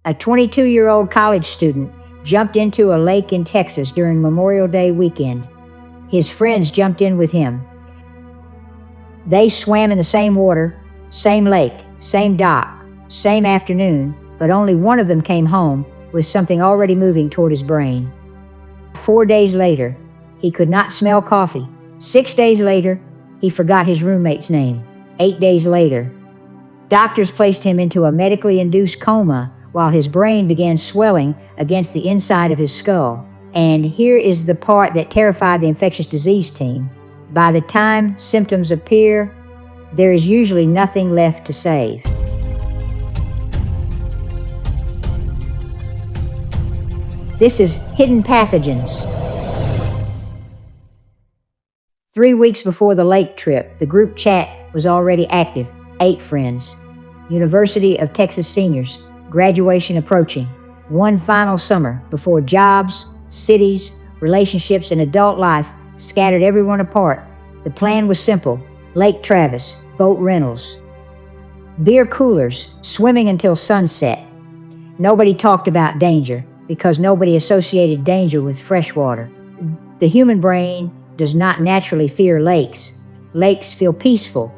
A 22-year-old college student jumped into a lake in Texas during Memorial Day weekend. His friends jumped in with him. They swam in the same water, same lake, same dock, same afternoon, but only one of them came home with something already moving toward his brain. 4 days later, he could not smell coffee. 6 days later, he forgot his roommate's name. 8 days later, doctors placed him into a medically induced coma while his brain began swelling against the inside of his skull. And here is the part that terrified the infectious disease team. By the time symptoms appear, there is usually nothing left to save. This is Hidden Pathogens. 3 weeks before the lake trip, the group chat was already active. 8 friends. University of Texas seniors. Graduation approaching. One final summer before jobs, cities, relationships, and adult life scattered everyone apart. The plan was simple. Lake Travis, boat rentals, beer coolers, swimming until sunset. Nobody talked about danger because nobody associated danger with fresh water. The human brain does not naturally fear lakes. Lakes feel peaceful,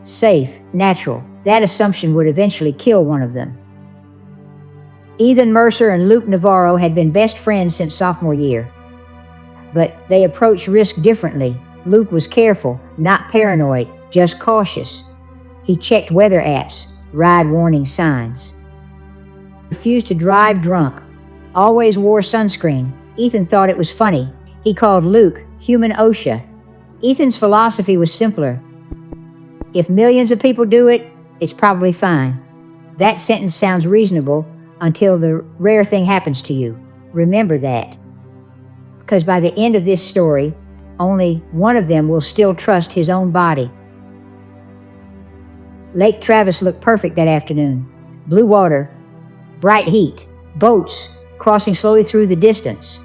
safe, natural. That assumption would eventually kill one of them. Ethan Mercer and Luke Navarro had been best friends since sophomore year, but they approached risk differently. Luke was careful, not paranoid, just cautious. He checked weather apps, ride warning signs. Refused to drive drunk. Always wore sunscreen. Ethan thought it was funny. He called Luke human OSHA. Ethan's philosophy was simpler. If millions of people do it, it's probably fine. That sentence sounds reasonable until the rare thing happens to you. Remember that. Because by the end of this story, only one of them will still trust his own body. Lake Travis looked perfect that afternoon. Blue water, bright heat, boats crossing slowly through the distance,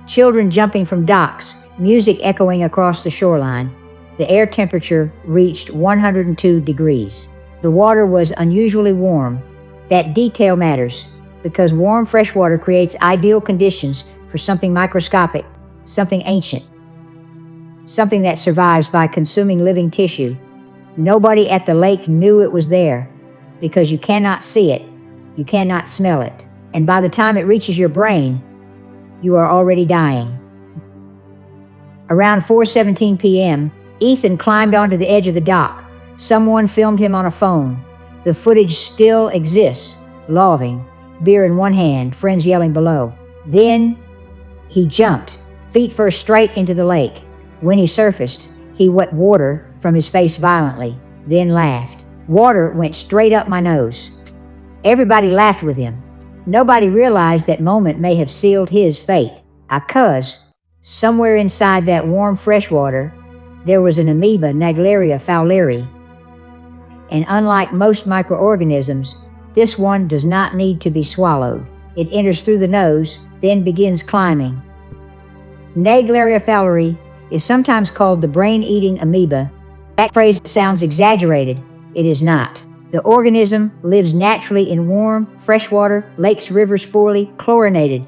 children jumping from docks, music echoing across the shoreline. The air temperature reached 102 degrees. The water was unusually warm. That detail matters because warm fresh water creates ideal conditions for something microscopic, something ancient, something that survives by consuming living tissue. Nobody at the lake knew it was there because you cannot see it, you cannot smell it, and by the time it reaches your brain, you are already dying. Around 4:17 p.m., Ethan climbed onto the edge of the dock. Someone filmed him on a phone. The footage still exists, laughing, beer in one hand, friends yelling below. Then he jumped, feet first, straight into the lake. When he surfaced, he wet water from his face violently, then laughed. Water went straight up my nose. Everybody laughed with him. Nobody realized that moment may have sealed his fate. Because somewhere inside that warm fresh water, there was an amoeba, Naegleria fowleri. And unlike most microorganisms, this one does not need to be swallowed. It enters through the nose, then begins climbing. Naegleria fowleri is sometimes called the brain-eating amoeba. That phrase sounds exaggerated. It is not. The organism lives naturally in warm, freshwater, lakes, rivers, poorly chlorinated.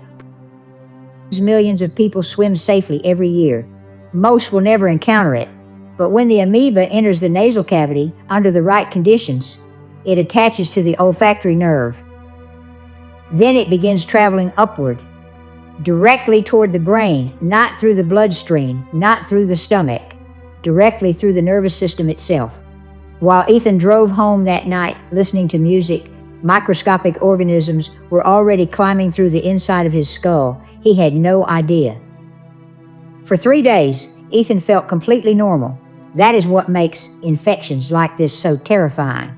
Millions of people swim safely every year. Most will never encounter it. But when the amoeba enters the nasal cavity under the right conditions, it attaches to the olfactory nerve. Then it begins traveling upward, directly toward the brain, not through the bloodstream, not through the stomach, directly through the nervous system itself. While Ethan drove home that night listening to music, microscopic organisms were already climbing through the inside of his skull. He had no idea. For 3 days, Ethan felt completely normal. That is what makes infections like this so terrifying.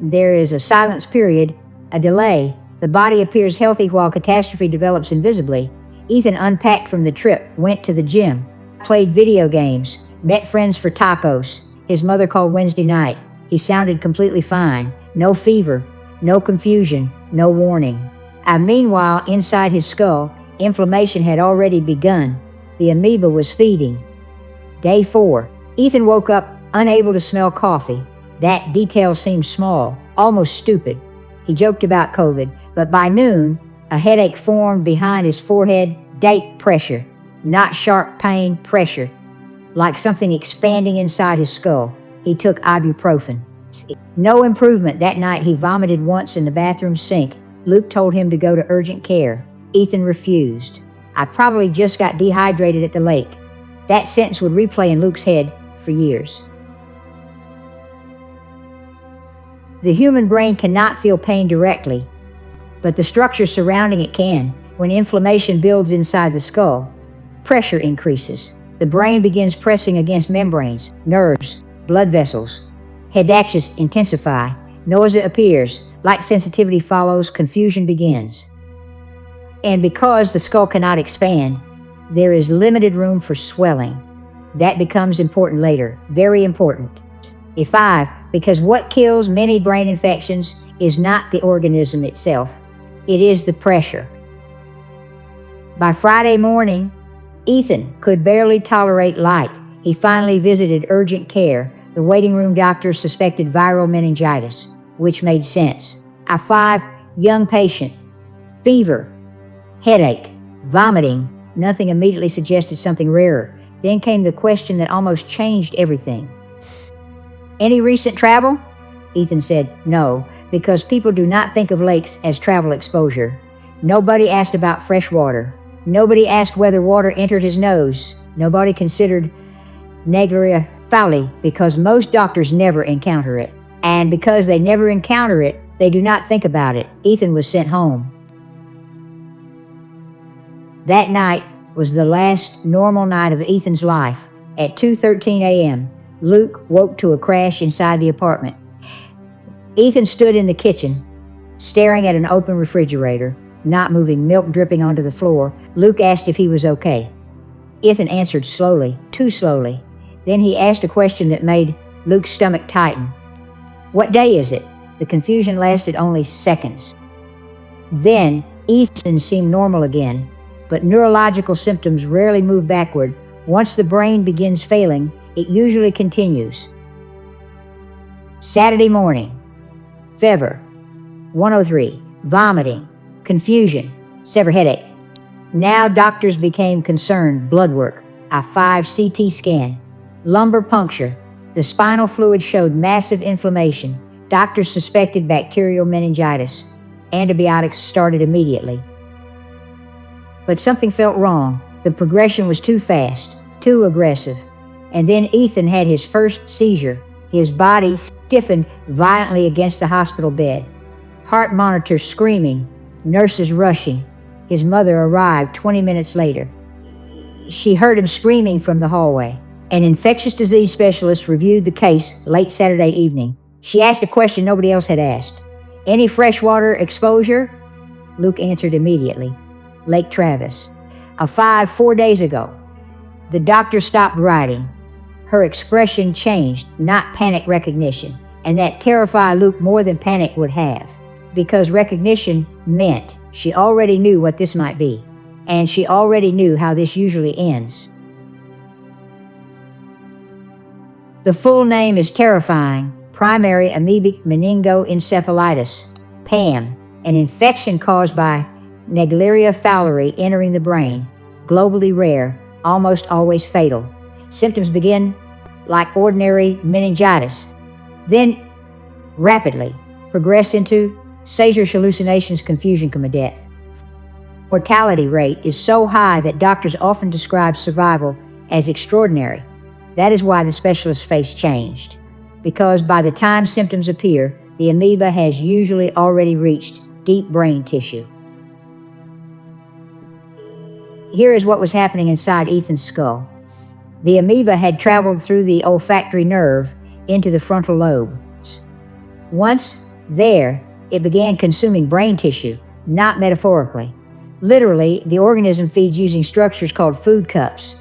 There is a silence period, a delay. The body appears healthy while catastrophe develops invisibly. Ethan unpacked from the trip, went to the gym, played video games, met friends for tacos. His mother called Wednesday night. He sounded completely fine. No fever, no confusion, no warning. Meanwhile, inside his skull, inflammation had already begun. The amoeba was feeding. Day 4. Ethan woke up unable to smell coffee. That detail seemed small, almost stupid. He joked about COVID, but by noon, a headache formed behind his forehead. Date pressure, not sharp pain, pressure, like something expanding inside his skull. He took ibuprofen. No improvement. That night he vomited once in the bathroom sink. Luke told him to go to urgent care. Ethan refused. I probably just got dehydrated at the lake. That sentence would replay in Luke's head for years. The human brain cannot feel pain directly, but the structure surrounding it can. When inflammation builds inside the skull, pressure increases. The brain begins pressing against membranes, nerves, blood vessels. Headaches intensify. Nausea appears. Light sensitivity follows. Confusion begins. And because the skull cannot expand, there is limited room for swelling. That becomes important later. Very important. 5. Because what kills many brain infections is not the organism itself. It is the pressure. By Friday morning, Ethan could barely tolerate light. He finally visited urgent care. The waiting room doctor suspected viral meningitis, which made sense. A 5, young patient. Fever, headache, vomiting. Nothing immediately suggested something rarer. Then came the question that almost changed everything. Any recent travel? Ethan said no, because people do not think of lakes as travel exposure. Nobody asked about fresh water. Nobody asked whether water entered his nose. Nobody considered Naegleria Fowleri, because most doctors never encounter it. And because they never encounter it, they do not think about it. Ethan was sent home. That night was the last normal night of Ethan's life. At 2:13 a.m., Luke woke to a crash inside the apartment. Ethan stood in the kitchen, staring at an open refrigerator, not moving, milk dripping onto the floor. Luke asked if he was okay. Ethan answered slowly, too slowly. Then he asked a question that made Luke's stomach tighten. What day is it? The confusion lasted only seconds. Then Ethan seemed normal again, but neurological symptoms rarely move backward. Once the brain begins failing, it usually continues. Saturday morning. Fever, 103, vomiting, confusion, severe headache. Now doctors became concerned. Blood work, a 5 CT scan, lumbar puncture. The spinal fluid showed massive inflammation. Doctors suspected bacterial meningitis. Antibiotics started immediately. But something felt wrong. The progression was too fast, too aggressive. And then Ethan had his first seizure. His body stiffened violently against the hospital bed. Heart monitor screaming, nurses rushing. His mother arrived 20 minutes later. She heard him screaming from the hallway. An infectious disease specialist reviewed the case late Saturday evening. She asked a question nobody else had asked. Any freshwater exposure? Luke answered immediately. Lake Travis. A 5 4 days ago. The doctor stopped writing. Her expression changed, not panic recognition, and that terrified Luke more than panic would have, because recognition meant she already knew what this might be, and she already knew how this usually ends. The full name is horrifying, primary amoebic meningoencephalitis, PAM, an infection caused by Naegleria fowleri entering the brain, globally rare, almost always fatal. Symptoms begin like ordinary meningitis, then rapidly progress into seizures, hallucinations, confusion, coma, death. Mortality rate is so high that doctors often describe survival as extraordinary. That is why the specialist's face changed, because by the time symptoms appear, the amoeba has usually already reached deep brain tissue. Here is what was happening inside Ethan's skull. The amoeba had traveled through the olfactory nerve into the frontal lobe. Once there, it began consuming brain tissue, not metaphorically. Literally, the organism feeds using structures called food cups,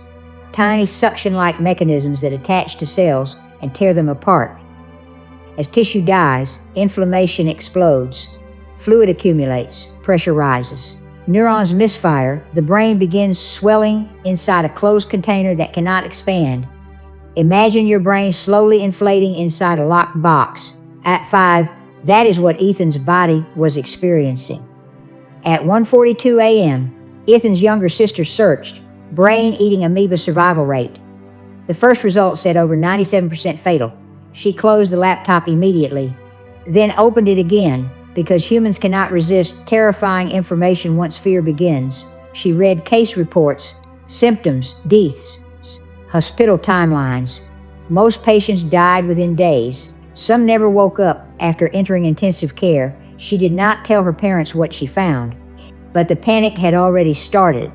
tiny suction-like mechanisms that attach to cells and tear them apart. As tissue dies, inflammation explodes, fluid accumulates, pressure rises. Neurons misfire, the brain begins swelling inside a closed container that cannot expand. Imagine your brain slowly inflating inside a locked box. At 5, That is what Ethan's body was experiencing. At 1:42 a.m., Ethan's younger sister searched brain-eating amoeba survival rate. The first result said over 97% fatal. She closed the laptop immediately, then opened it again because humans cannot resist terrifying information once fear begins. She read case reports, symptoms, deaths, hospital timelines. Most patients died within days. Some never woke up after entering intensive care. She did not tell her parents what she found, but the panic had already started.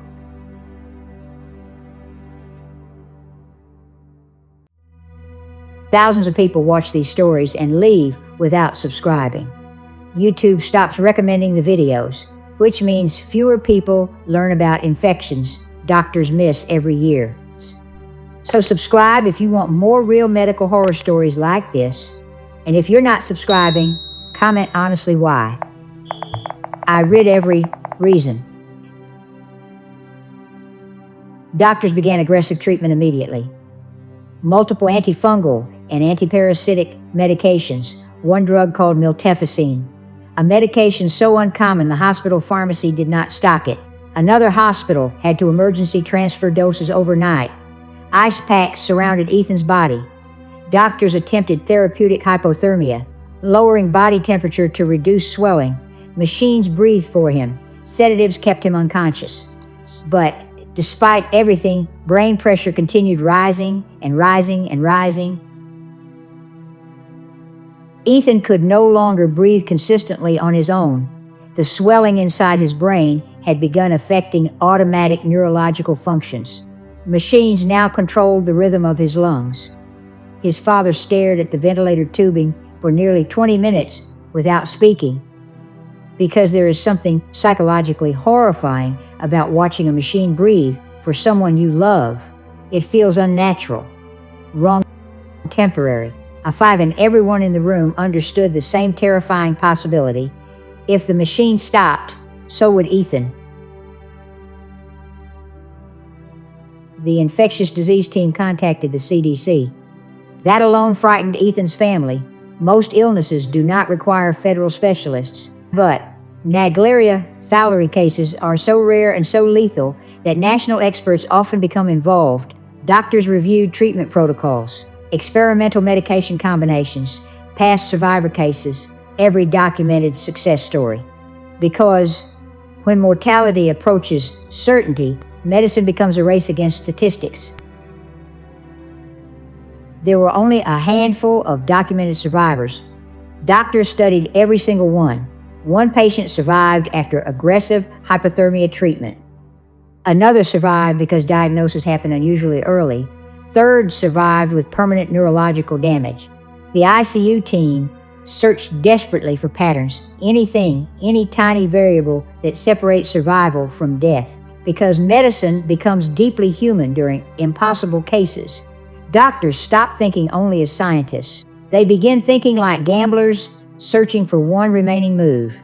Thousands of people watch these stories and leave without subscribing. YouTube stops recommending the videos, which means fewer people learn about infections doctors miss every year. So subscribe if you want more real medical horror stories like this. And if you're not subscribing, comment honestly why. I read every reason. Doctors began aggressive treatment immediately. Multiple antifungal and antiparasitic medications, one drug called miltefosine, a medication so uncommon the hospital pharmacy did not stock it. Another hospital had to emergency transfer doses overnight. Ice packs surrounded Ethan's body. Doctors attempted therapeutic hypothermia, lowering body temperature to reduce swelling. Machines breathed for him. Sedatives kept him unconscious. But despite everything, brain pressure continued rising and rising and rising. Ethan could no longer breathe consistently on his own. The swelling inside his brain had begun affecting automatic neurological functions. Machines now controlled the rhythm of his lungs. His father stared at the ventilator tubing for nearly 20 minutes without speaking, because there is something psychologically horrifying about watching a machine breathe for someone you love. It feels unnatural, wrong, temporary. I5 and everyone in the room understood the same terrifying possibility. If the machine stopped, so would Ethan. The infectious disease team contacted the CDC. That alone frightened Ethan's family. Most illnesses do not require federal specialists, but Naegleria Fowleri cases are so rare and so lethal that national experts often become involved. Doctors reviewed treatment protocols, experimental medication combinations, past survivor cases, every documented success story. Because when mortality approaches certainty, medicine becomes a race against statistics. There were only a handful of documented survivors. Doctors studied every single one. One patient survived after aggressive hypothermia treatment. Another survived because diagnosis happened unusually early. Third survived with permanent neurological damage. The ICU team searched desperately for patterns, anything, any tiny variable that separates survival from death. Because medicine becomes deeply human during impossible cases, doctors stop thinking only as scientists. They begin thinking like gamblers, searching for one remaining move.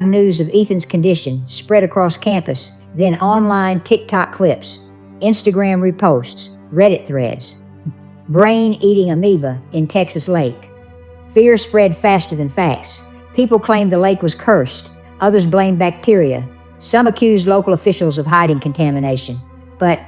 News of Ethan's condition spread across campus, then online TikTok clips, Instagram reposts, Reddit threads. Brain-eating amoeba in Texas lake. Fear spread faster than facts. People claimed the lake was cursed. Others blamed bacteria. Some accused local officials of hiding contamination. But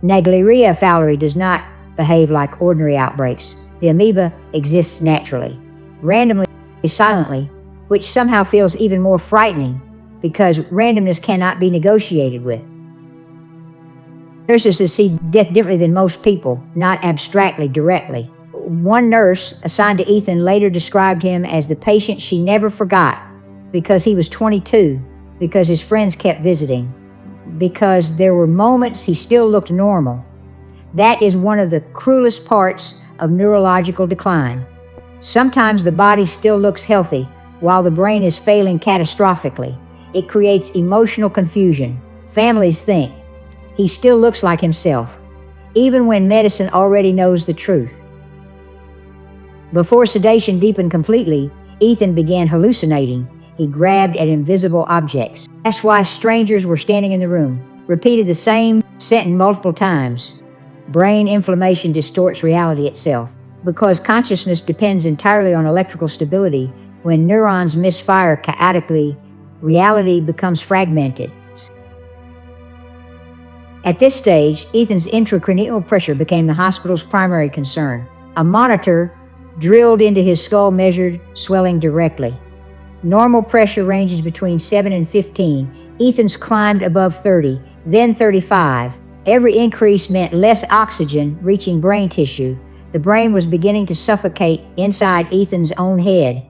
Naegleria Fowleri does not behave like ordinary outbreaks. The amoeba exists naturally, randomly, silently, which somehow feels even more frightening because randomness cannot be negotiated with. Nurses see death differently than most people, not abstractly, directly. One nurse assigned to Ethan later described him as the patient she never forgot because he was 22, because his friends kept visiting, because there were moments he still looked normal. That is one of the cruelest parts of neurological decline. Sometimes the body still looks healthy while the brain is failing catastrophically. It creates emotional confusion. Families think he still looks like himself, even when medicine already knows the truth. Before sedation deepened completely, Ethan began hallucinating. He grabbed at invisible objects. That's why strangers were standing in the room, repeated the same sentence multiple times. Brain inflammation distorts reality itself. Because consciousness depends entirely on electrical stability, when neurons misfire chaotically, reality becomes fragmented. At this stage, Ethan's intracranial pressure became the hospital's primary concern. A monitor drilled into his skull measured swelling directly. Normal pressure ranges between 7 and 15. Ethan's climbed above 30, then 35. Every increase meant less oxygen reaching brain tissue. The brain was beginning to suffocate inside Ethan's own head.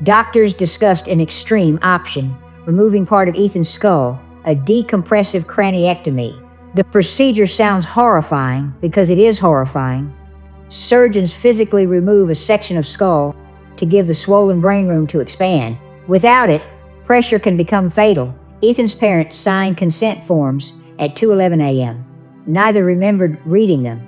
Doctors discussed an extreme option, removing part of Ethan's skull, a decompressive craniectomy. The procedure sounds horrifying because it is horrifying. Surgeons physically remove a section of skull to give the swollen brain room to expand. Without it, pressure can become fatal. Ethan's parents signed consent forms at 2:11 a.m. Neither remembered reading them.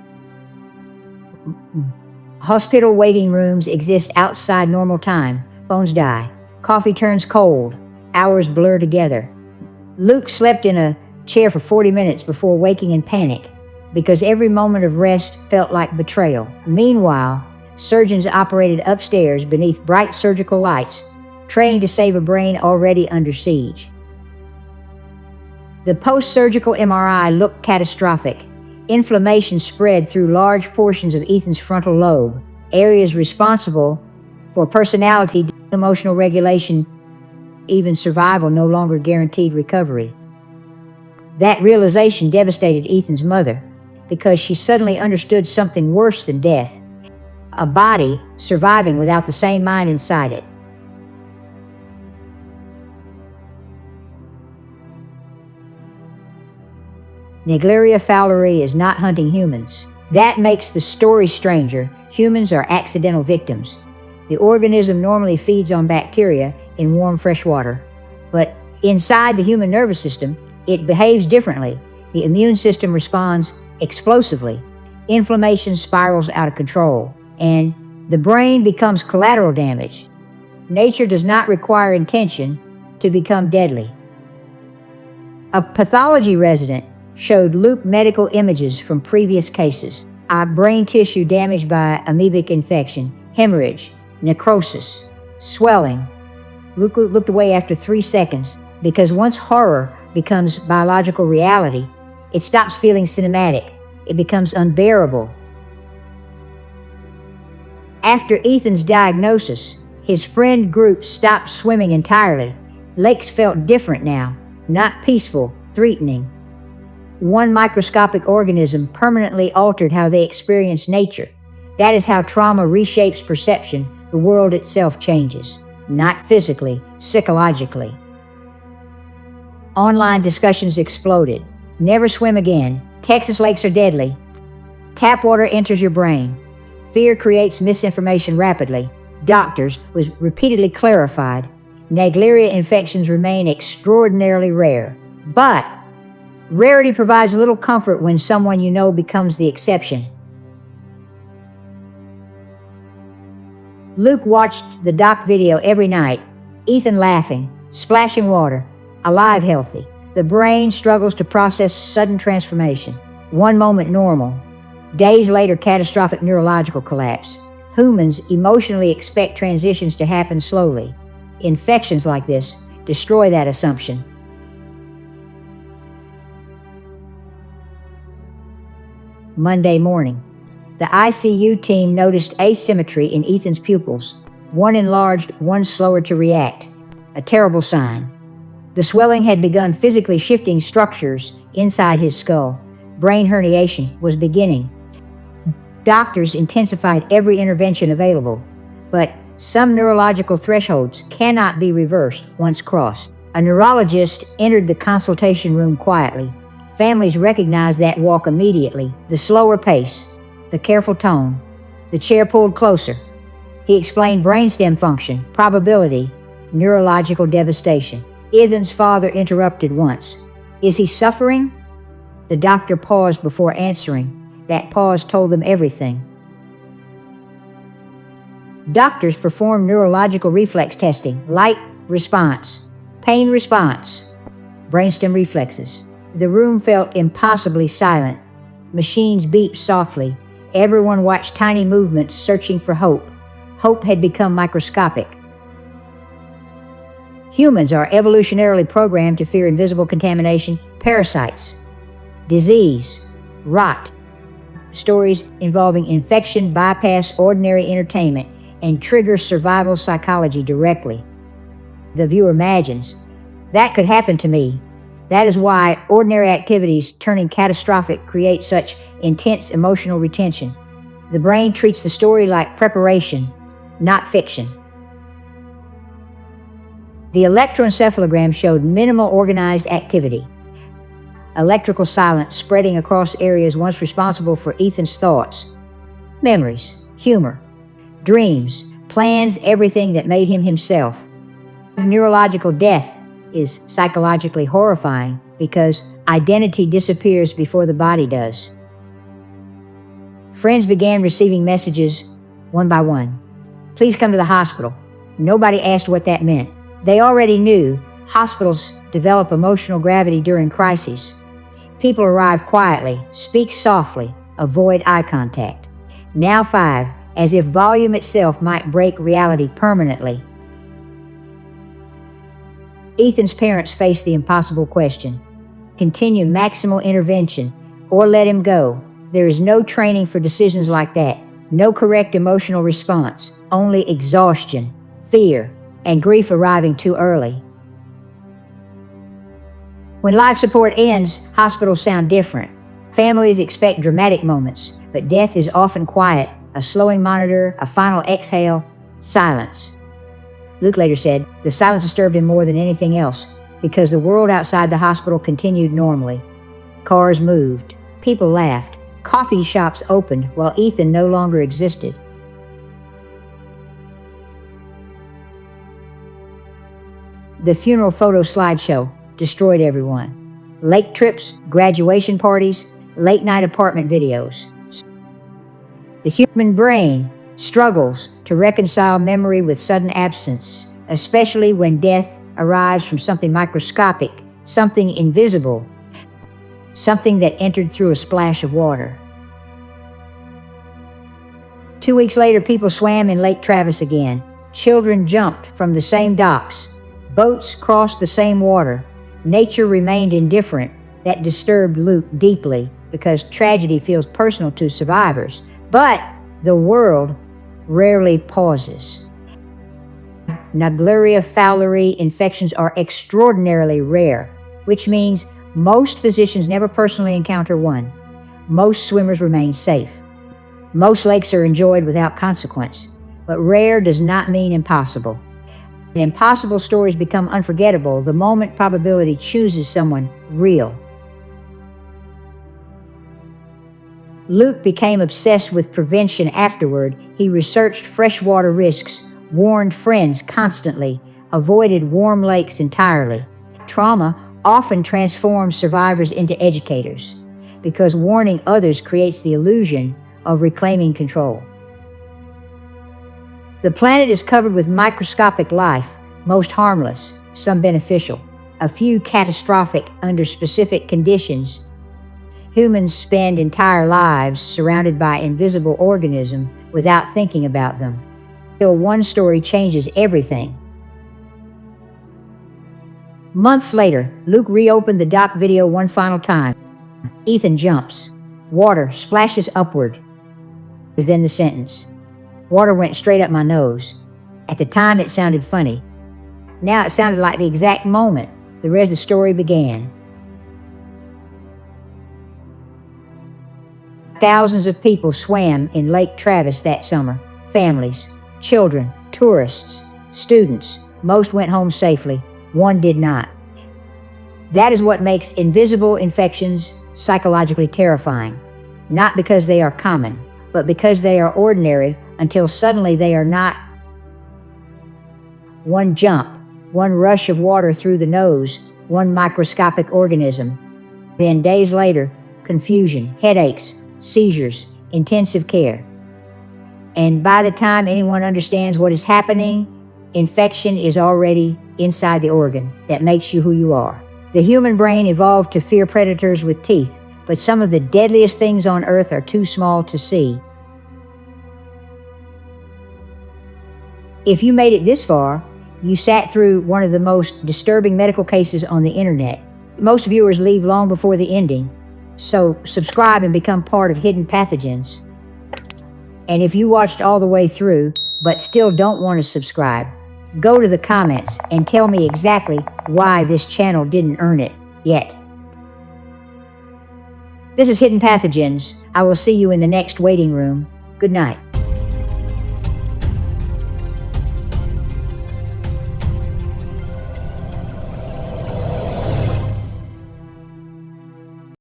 Hospital waiting rooms exist outside normal time. Phones die. Coffee turns cold. Hours blur together. Luke slept in a chair for 40 minutes before waking in panic because every moment of rest felt like betrayal. Meanwhile, surgeons operated upstairs beneath bright surgical lights, trained to save a brain already under siege. The post-surgical MRI looked catastrophic. Inflammation spread through large portions of Ethan's frontal lobe, areas responsible for personality, emotional regulation, even survival, no longer guaranteed recovery. That realization devastated Ethan's mother because she suddenly understood something worse than death, a body surviving without the same mind inside it. Naegleria fowleri is not hunting humans. That makes the story stranger. Humans are accidental victims. The organism normally feeds on bacteria in warm, fresh water. But inside the human nervous system, it behaves differently. The immune system responds explosively. Inflammation spirals out of control, and the brain becomes collateral damage. Nature does not require intention to become deadly. A pathology resident showed Luke medical images from previous cases. Brain tissue damaged by amoebic infection, hemorrhage, necrosis, swelling. Luke looked away after 3 seconds because once horror becomes biological reality, it stops feeling cinematic. It becomes unbearable. After Ethan's diagnosis, his friend group stopped swimming entirely. Lakes felt different now, not peaceful, threatening. One microscopic organism permanently altered how they experienced nature. That is how trauma reshapes perception. The world itself changes, not physically, psychologically. Online discussions exploded. Never swim again. Texas lakes are deadly. Tap water enters your brain. Fear creates misinformation rapidly. Doctors was repeatedly clarified. Naegleria infections remain extraordinarily rare. But rarity provides little comfort when someone you know becomes the exception. Luke watched the doc video every night. Ethan laughing, splashing water, alive, healthy. The brain struggles to process sudden transformation. One moment normal. Days later, catastrophic neurological collapse. Humans emotionally expect transitions to happen slowly. Infections like this destroy that assumption. Monday morning. The ICU team noticed asymmetry in Ethan's pupils. One enlarged, one slower to react. A terrible sign. The swelling had begun physically shifting structures inside his skull. Brain herniation was beginning. Doctors intensified every intervention available, but some neurological thresholds cannot be reversed once crossed. A neurologist entered the consultation room quietly. Families recognized that walk immediately. The slower pace, the careful tone. The chair pulled closer. He explained brainstem function, probability, neurological devastation. Ethan's father interrupted once. Is he suffering? The doctor paused before answering. That pause told them everything. Doctors performed neurological reflex testing, light response, pain response, brainstem reflexes. The room felt impossibly silent. Machines beeped softly. Everyone watched tiny movements, searching for hope. Hope had become microscopic. Humans are evolutionarily programmed to fear invisible contamination, parasites, disease, rot. Stories involving infection bypass ordinary entertainment and trigger survival psychology directly. The viewer imagines, that could happen to me. That is why ordinary activities turning catastrophic create such intense emotional retention. The brain treats the story like preparation, not fiction. The electroencephalogram showed minimal organized activity. Electrical silence spreading across areas once responsible for Ethan's thoughts, memories, humor, dreams, plans, everything that made him himself. Neurological death is psychologically horrifying because identity disappears before the body does. Friends began receiving messages one by one. Please come to the hospital. Nobody asked what that meant. They already knew hospitals develop emotional gravity during crises. People arrive quietly, speak softly, avoid eye contact. Now 5, as if volume itself might break reality permanently. Ethan's parents faced the impossible question. Continue maximal intervention or let him go. There is no training for decisions like that. No correct emotional response. Only exhaustion, fear, and grief arriving too early. When life support ends, hospitals sound different. Families expect dramatic moments, but death is often quiet, a slowing monitor, a final exhale, silence. Luke later said, the silence disturbed him more than anything else, because the world outside the hospital continued normally. Cars moved, people laughed, coffee shops opened while Ethan no longer existed. The funeral photo slideshow destroyed everyone. Lake trips, graduation parties, late-night apartment videos. The human brain struggles to reconcile memory with sudden absence, especially when death arrives from something microscopic, something invisible, something that entered through a splash of water. 2 weeks later, people swam in Lake Travis again. Children jumped from the same docks. Boats crossed the same water. Nature remained indifferent. That disturbed Luke deeply because tragedy feels personal to survivors. But the world rarely pauses. Naegleria Fowleri infections are extraordinarily rare, which means most physicians never personally encounter one. Most swimmers remain safe. Most lakes are enjoyed without consequence. But rare does not mean impossible. Impossible stories become unforgettable the moment probability chooses someone real. Luke became obsessed with prevention afterward. He researched freshwater risks, warned friends constantly, avoided warm lakes entirely. Trauma often transforms survivors into educators because warning others creates the illusion of reclaiming control. The planet is covered with microscopic life, most harmless, some beneficial, a few catastrophic under specific conditions. Humans spend entire lives surrounded by invisible organisms without thinking about them, until one story changes everything. Months later, Luke reopened the doc video one final time. Ethan jumps. Water splashes upward. Then the sentence. Water went straight up my nose. At the time, it sounded funny. Now it sounded like the exact moment the rest of the story began. Thousands of people swam in Lake Travis that summer. Families, children, tourists, students. Most went home safely. One did not. That is what makes invisible infections psychologically terrifying. Not because they are common, but because they are ordinary until suddenly they are not. One jump, one rush of water through the nose, one microscopic organism. Then days later, confusion, headaches, seizures, intensive care. And by the time anyone understands what is happening, infection is already inside the organ that makes you who you are. The human brain evolved to fear predators with teeth, but some of the deadliest things on Earth are too small to see. If you made it this far, you sat through one of the most disturbing medical cases on the internet. Most viewers leave long before the ending, so subscribe and become part of Hidden Pathogens. And if you watched all the way through, but still don't want to subscribe, go to the comments and tell me exactly why this channel didn't earn it yet. This is Hidden Pathogens. I will see you in the next waiting room. Good night.